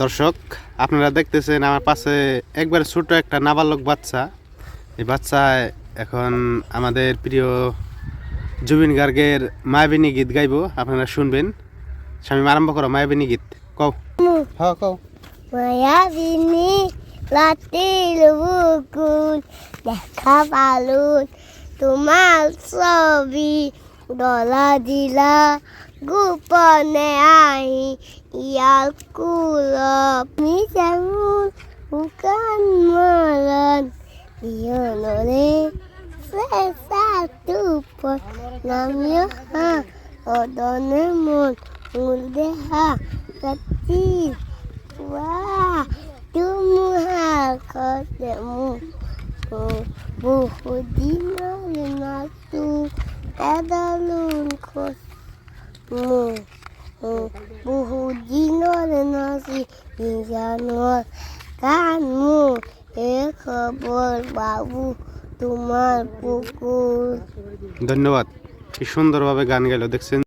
দর্শক, আপনারা দেখতেছেন আমার পাশে একবার ছোট একটা নাবালক বাচ্চা। এই বাচ্চা এখন আমাদের প্রিয় জুবিন গার্গের মায়াবিনী গীত গাইব, আপনারা শুনবেন। স্বামী আরম্ভ করো মায়াবিনী গীত কও। হ্যাঁ কও। মায়াবিনী রাতের বুকুল দেখা পালুন তোমার ছবি ডলা দিলা গোপনে আহি ইয়ার কুলপ মি যেমন উকান মরণ ইয়নরে সেসা তুপর নামিয়া হা অদনে মন মূল দেহা কতি wah tumuhal ketemu buhudina linatu kadalun kosmu buhudina linasi injanur kanmu খবর বাবু তোমার পুকুর। ধন্যবাদ, কি সুন্দরভাবে গান গেল দেখছেন।